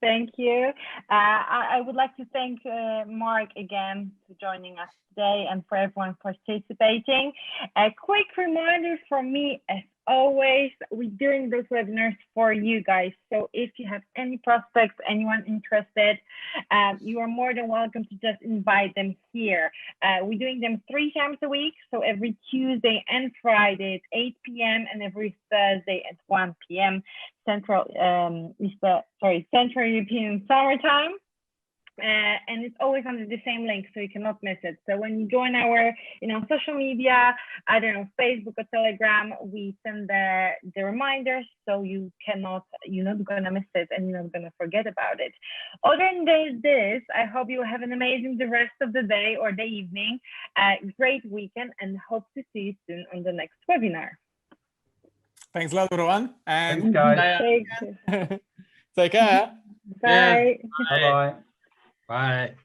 Thank you. I would like to thank Mark again for joining us today, and for everyone participating. A quick reminder from me, as always, we're doing those webinars for you guys. So if you have any prospects, anyone interested, you are more than welcome to just invite them here. We're doing them 3 times a week. So every Tuesday and Friday at 8 p.m. and every Thursday at 1 p.m. Central European Summer Time. and it's always under the same link, so you cannot miss it. So when you join our, social media, I don't know, Facebook or Telegram, we send the reminders, so you're not gonna miss it and you're not gonna forget about it. Other than this, I hope you have an amazing the rest of the day or the evening, great weekend, and hope to see you soon on the next webinar. Thanks a lot, everyone. And Thanks, guys. Take care. take care. Bye. Bye-bye. Bye.